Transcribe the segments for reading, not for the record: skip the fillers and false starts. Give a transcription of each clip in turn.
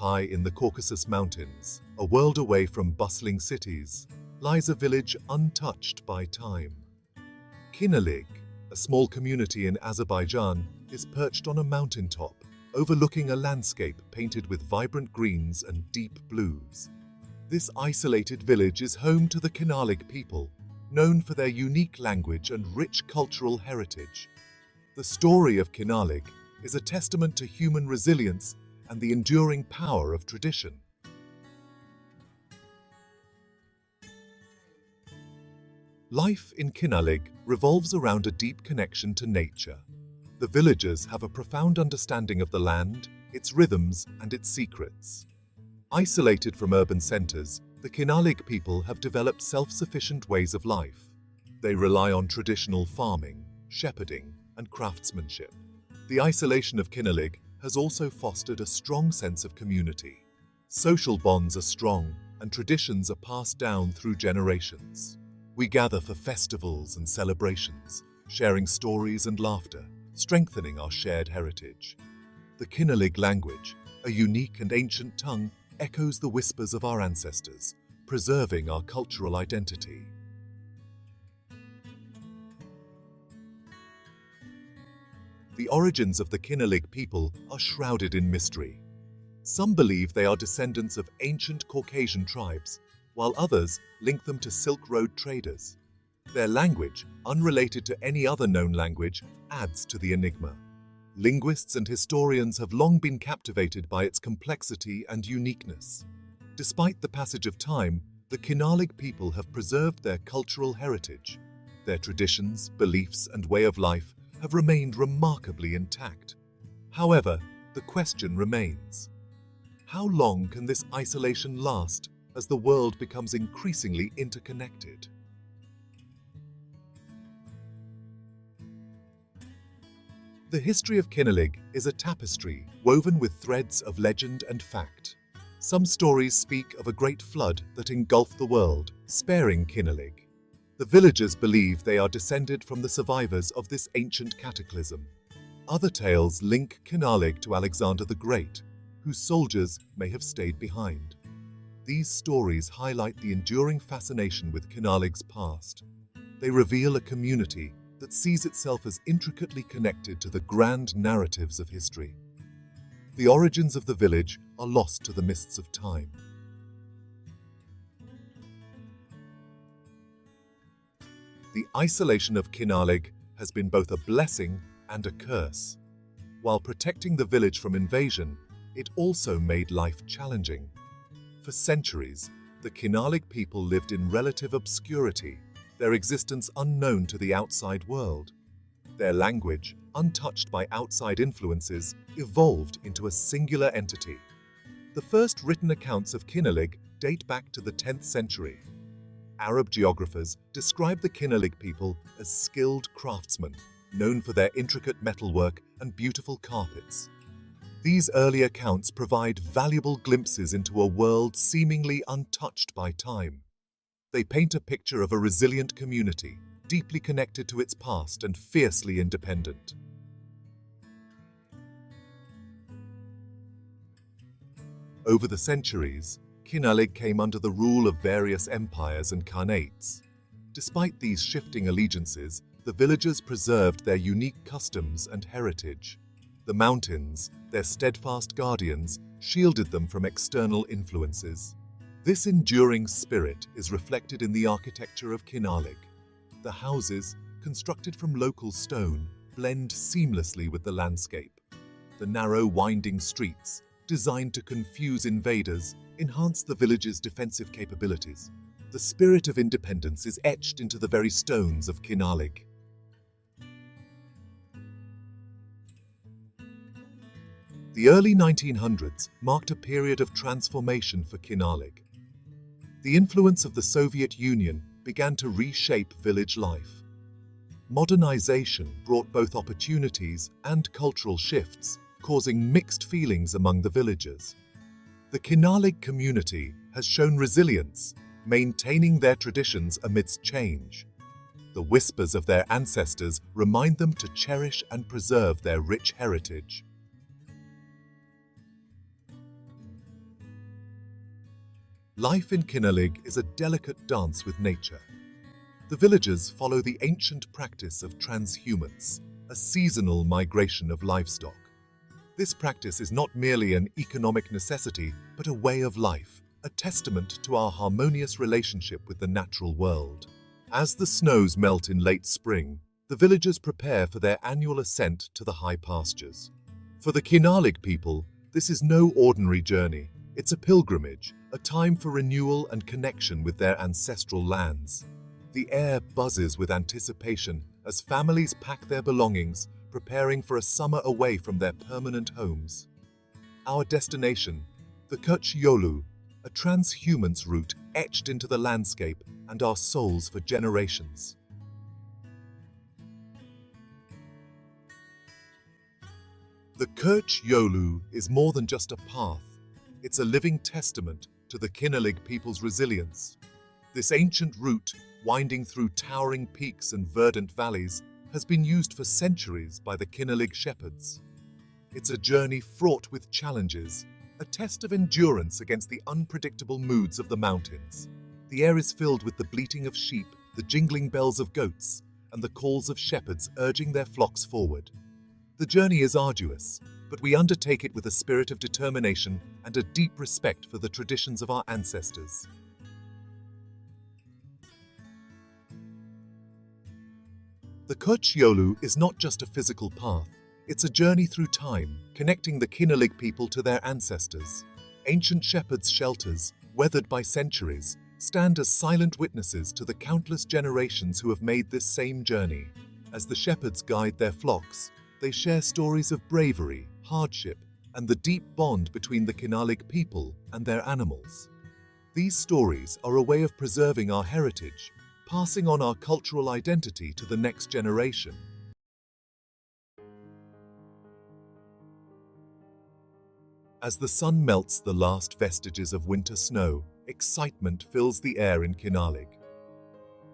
high in the Caucasus Mountains, a world away from bustling cities, lies a village untouched by time. Khinalig, a small community in Azerbaijan, is perched on a mountaintop, overlooking a landscape painted with vibrant greens and deep blues. This isolated village is home to the Khinalig people, known for their unique language and rich cultural heritage. The story of Khinalig is a testament to human resilience and the enduring power of tradition. Life in Khinalig revolves around a deep connection to nature. The villagers have a profound understanding of the land, its rhythms, and its secrets. Isolated from urban centers, the Khinalig people have developed self-sufficient ways of life. They rely on traditional farming, shepherding, and craftsmanship. The isolation of Khinalig has also fostered a strong sense of community. Social bonds are strong, and traditions are passed down through generations. We gather for festivals and celebrations, sharing stories and laughter, strengthening our shared heritage. The Khinalig language, a unique and ancient tongue, echoes the whispers of our ancestors, preserving our cultural identity. The origins of the Khinalig people are shrouded in mystery. Some believe they are descendants of ancient Caucasian tribes, while others link them to Silk Road traders. Their language, unrelated to any other known language, adds to the enigma. Linguists and historians have long been captivated by its complexity and uniqueness. Despite the passage of time, the Khinalig people have preserved their cultural heritage. Their traditions, beliefs, and way of life have remained remarkably intact. However, the question remains: how long can this isolation last as the world becomes increasingly interconnected? The history of Khinalig is a tapestry woven with threads of legend and fact. Some stories speak of a great flood that engulfed the world, sparing Khinalig. The villagers believe they are descended from the survivors of this ancient cataclysm. Other tales link Khinalig to Alexander the Great, whose soldiers may have stayed behind. These stories highlight the enduring fascination with Khinalig's past. They reveal a community that sees itself as intricately connected to the grand narratives of history. The origins of the village are lost to the mists of time. The isolation of Khinalig has been both a blessing and a curse. While protecting the village from invasion, it also made life challenging. For centuries, the Khinalig people lived in relative obscurity, their existence unknown to the outside world. Their language, untouched by outside influences, evolved into a singular entity. The first written accounts of Khinalig date back to the 10th century. Arab geographers describe the Khinalig people as skilled craftsmen, known for their intricate metalwork and beautiful carpets. These early accounts provide valuable glimpses into a world seemingly untouched by time. They paint a picture of a resilient community, deeply connected to its past and fiercely independent. Over the centuries, Khinalig came under the rule of various empires and khanates. Despite these shifting allegiances, the villagers preserved their unique customs and heritage. The mountains, their steadfast guardians, shielded them from external influences. This enduring spirit is reflected in the architecture of Khinalig. The houses, constructed from local stone, blend seamlessly with the landscape. The narrow, winding streets, designed to confuse invaders, enhance the village's defensive capabilities. The spirit of independence is etched into the very stones of Khinalig. The early 1900s marked a period of transformation for Khinalig. The influence of the Soviet Union began to reshape village life. Modernization brought both opportunities and cultural shifts, causing mixed feelings among the villagers. The Khinalig community has shown resilience, maintaining their traditions amidst change. The whispers of their ancestors remind them to cherish and preserve their rich heritage. Life in Khinalig is a delicate dance with nature. The villagers follow the ancient practice of transhumance, a seasonal migration of livestock. This practice is not merely an economic necessity, but a way of life, a testament to our harmonious relationship with the natural world. As the snows melt in late spring, the villagers prepare for their annual ascent to the high pastures. For the Khinalig people, this is no ordinary journey. It's a pilgrimage, a time for renewal and connection with their ancestral lands. The air buzzes with anticipation as families pack their belongings, preparing for a summer away from their permanent homes. Our destination, the Köç Yolu, a transhumance route etched into the landscape and our souls for generations. The Köç Yolu is more than just a path. It's a living testament to the Khinalig people's resilience. This ancient route, winding through towering peaks and verdant valleys, has been used for centuries by the Khinalig shepherds. It's a journey fraught with challenges, a test of endurance against the unpredictable moods of the mountains. The air is filled with the bleating of sheep, the jingling bells of goats, and the calls of shepherds urging their flocks forward. The journey is arduous, but we undertake it with a spirit of determination and a deep respect for the traditions of our ancestors. The Köç Yolu is not just a physical path, it's a journey through time, connecting the Khinalig people to their ancestors. Ancient shepherds' shelters, weathered by centuries, stand as silent witnesses to the countless generations who have made this same journey. As the shepherds guide their flocks, they share stories of bravery, hardship, and the deep bond between the Khinalig people and their animals. These stories are a way of preserving our heritage, passing on our cultural identity to the next generation. As the sun melts the last vestiges of winter snow, excitement fills the air in Khinalig.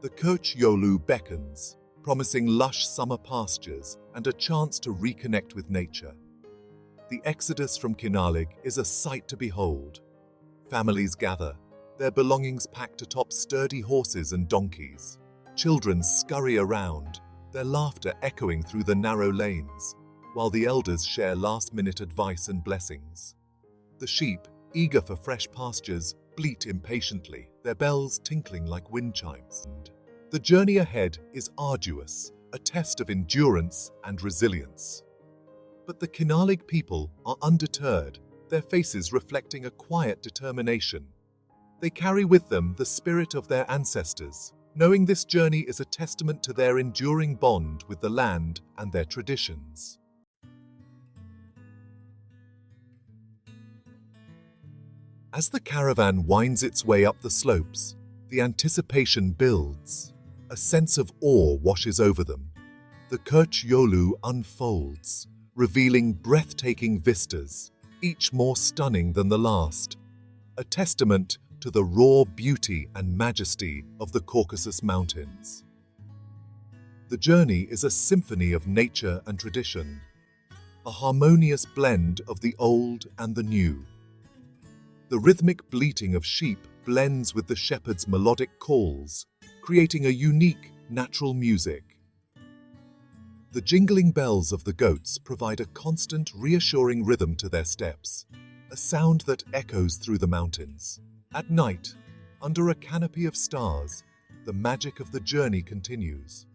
The Köç Yolu beckons, promising lush summer pastures and a chance to reconnect with nature. The exodus from Khinalig is a sight to behold. Families gather, their belongings packed atop sturdy horses and donkeys. Children scurry around, their laughter echoing through the narrow lanes, while the elders share last-minute advice and blessings. The sheep, eager for fresh pastures, bleat impatiently, their bells tinkling like wind chimes. The journey ahead is arduous, a test of endurance and resilience. But the Khinalig people are undeterred, their faces reflecting a quiet determination. They carry with them the spirit of their ancestors, knowing this journey is a testament to their enduring bond with the land and their traditions. As the caravan winds its way up the slopes, the anticipation builds. A sense of awe washes over them. The Köç Yolu unfolds, revealing breathtaking vistas, each more stunning than the last, a testament to the raw beauty and majesty of the Caucasus Mountains. The journey is a symphony of nature and tradition, a harmonious blend of the old and the new. The rhythmic bleating of sheep blends with the shepherd's melodic calls, creating a unique, natural music. The jingling bells of the goats provide a constant, reassuring rhythm to their steps, a sound that echoes through the mountains. At night, under a canopy of stars, the magic of the journey continues.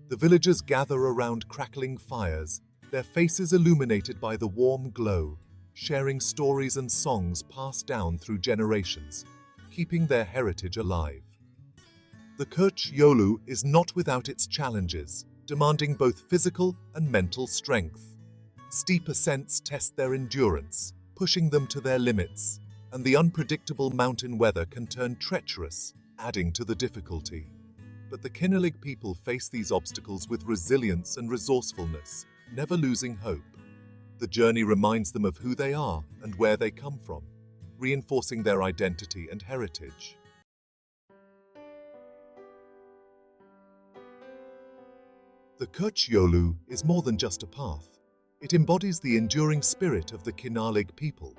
The villagers gather around crackling fires, their faces illuminated by the warm glow, sharing stories and songs passed down through generations, keeping their heritage alive. The Köç Yolu is not without its challenges, demanding both physical and mental strength. Steep ascents test their endurance, pushing them to their limits, and the unpredictable mountain weather can turn treacherous, adding to the difficulty. But the Khinalig people face these obstacles with resilience and resourcefulness, never losing hope. The journey reminds them of who they are and where they come from, reinforcing their identity and heritage. The Köç Yolu is more than just a path. It embodies the enduring spirit of the Khinalig people.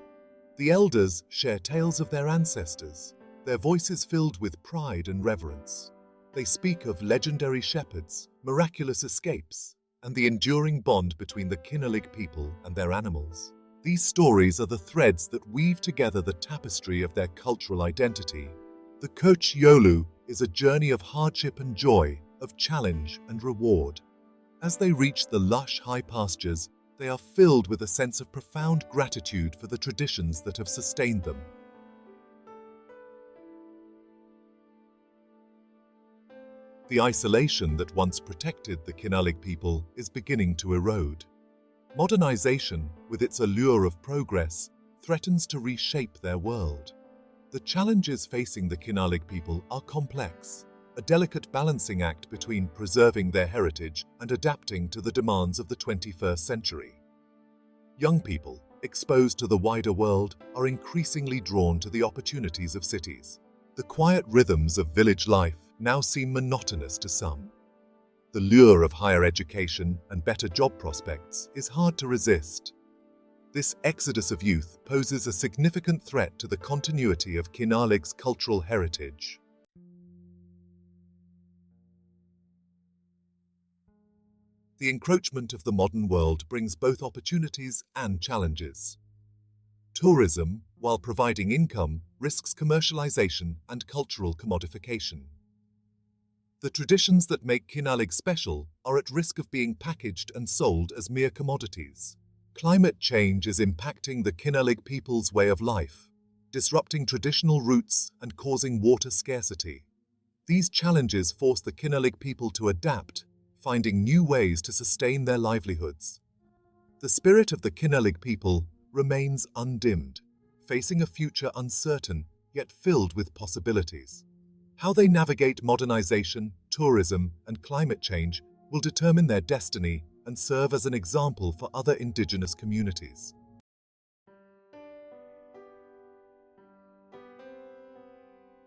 The elders share tales of their ancestors, their voices filled with pride and reverence. They speak of legendary shepherds, miraculous escapes, and the enduring bond between the Khinalig people and their animals. These stories are the threads that weave together the tapestry of their cultural identity. The Köç Yolu is a journey of hardship and joy, of challenge and reward. As they reach the lush high pastures, they are filled with a sense of profound gratitude for the traditions that have sustained them. The isolation that once protected the Khinalig people is beginning to erode. Modernization, with its allure of progress, threatens to reshape their world. The challenges facing the Khinalig people are complex, a delicate balancing act between preserving their heritage and adapting to the demands of the 21st century. Young people, exposed to the wider world, are increasingly drawn to the opportunities of cities. The quiet rhythms of village life now seem monotonous to some. The lure of higher education and better job prospects is hard to resist. This exodus of youth poses a significant threat to the continuity of Khinalig's cultural heritage. The encroachment of the modern world brings both opportunities and challenges. Tourism, while providing income, risks commercialization and cultural commodification. The traditions that make Khinalig special are at risk of being packaged and sold as mere commodities. Climate change is impacting the Khinalig people's way of life, disrupting traditional roots and causing water scarcity. These challenges force the Khinalig people to adapt, finding new ways to sustain their livelihoods. The spirit of the Khinalig people remains undimmed, facing a future uncertain yet filled with possibilities. How they navigate modernization, tourism, and climate change will determine their destiny and serve as an example for other indigenous communities.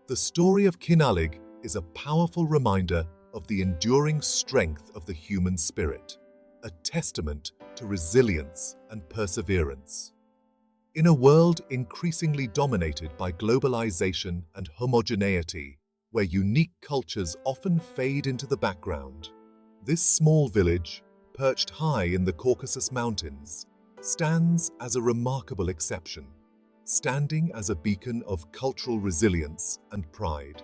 The story of Khinalig is a powerful reminder of the enduring strength of the human spirit, a testament to resilience and perseverance. In a world increasingly dominated by globalization and homogeneity, where unique cultures often fade into the background, this small village, perched high in the Caucasus Mountains, stands as a remarkable exception, standing as a beacon of cultural resilience and pride.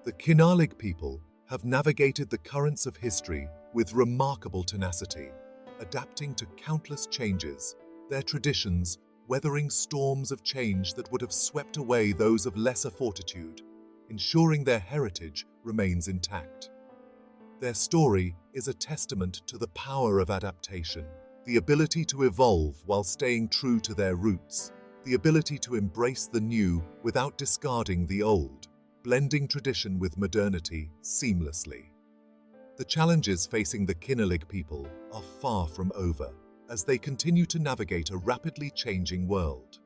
The Khinalig people have navigated the currents of history with remarkable tenacity, adapting to countless changes, their traditions weathering storms of change that would have swept away those of lesser fortitude, ensuring their heritage remains intact. Their story is a testament to the power of adaptation, the ability to evolve while staying true to their roots, the ability to embrace the new without discarding the old, blending tradition with modernity seamlessly. The challenges facing the Khinalig people are far from over as they continue to navigate a rapidly changing world.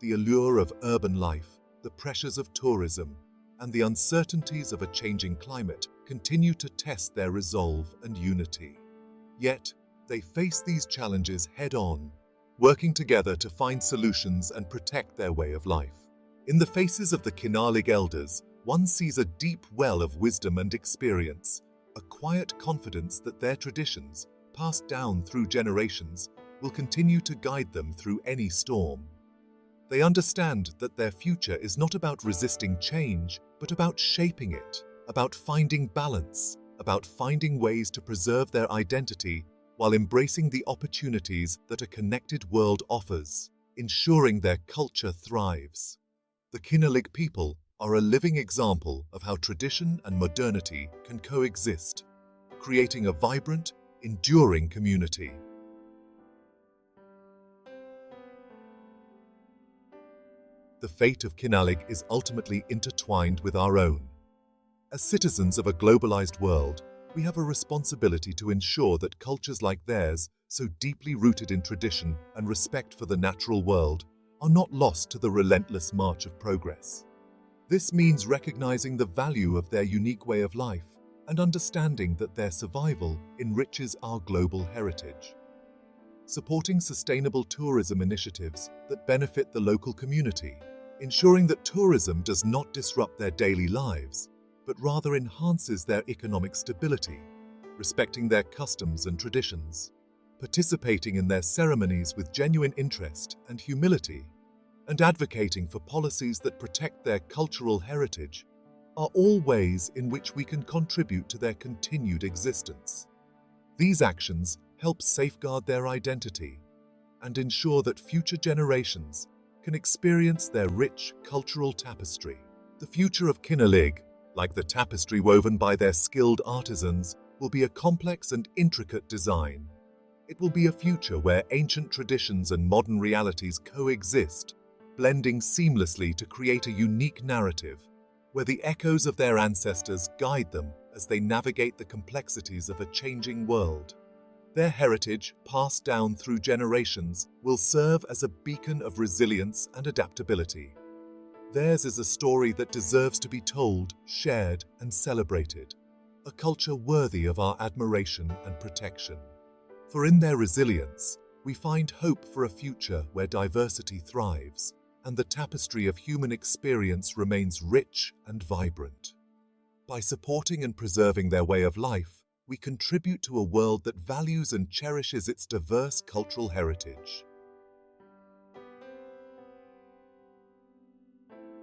The allure of urban life, the pressures of tourism, and the uncertainties of a changing climate continue to test their resolve and unity. Yet, they face these challenges head-on, working together to find solutions and protect their way of life. In the faces of the Khinalig elders, one sees a deep well of wisdom and experience, a quiet confidence that their traditions, passed down through generations, will continue to guide them through any storm. They understand that their future is not about resisting change, but about shaping it, about finding balance, about finding ways to preserve their identity while embracing the opportunities that a connected world offers, ensuring their culture thrives. The Khinalig people are a living example of how tradition and modernity can coexist, creating a vibrant, enduring community. The fate of Khinalig is ultimately intertwined with our own. As citizens of a globalized world, we have a responsibility to ensure that cultures like theirs, so deeply rooted in tradition and respect for the natural world, are not lost to the relentless march of progress. This means recognizing the value of their unique way of life and understanding that their survival enriches our global heritage. supporting sustainable tourism initiatives that benefit the local community, ensuring that tourism does not disrupt their daily lives, but rather enhances their economic stability, respecting their customs and traditions, participating in their ceremonies with genuine interest and humility, and advocating for policies that protect their cultural heritage are all ways in which we can contribute to their continued existence. These actions help safeguard their identity and ensure that future generations can experience their rich cultural tapestry. The future of Khinalig, like the tapestry woven by their skilled artisans, will be a complex and intricate design. It will be a future where ancient traditions and modern realities coexist, blending seamlessly to create a unique narrative, where the echoes of their ancestors guide them as they navigate the complexities of a changing world. Their heritage, passed down through generations, will serve as a beacon of resilience and adaptability. Theirs is a story that deserves to be told, shared, and celebrated, a culture worthy of our admiration and protection. For in their resilience, we find hope for a future where diversity thrives and the tapestry of human experience remains rich and vibrant. By supporting and preserving their way of life, we contribute to a world that values and cherishes its diverse cultural heritage.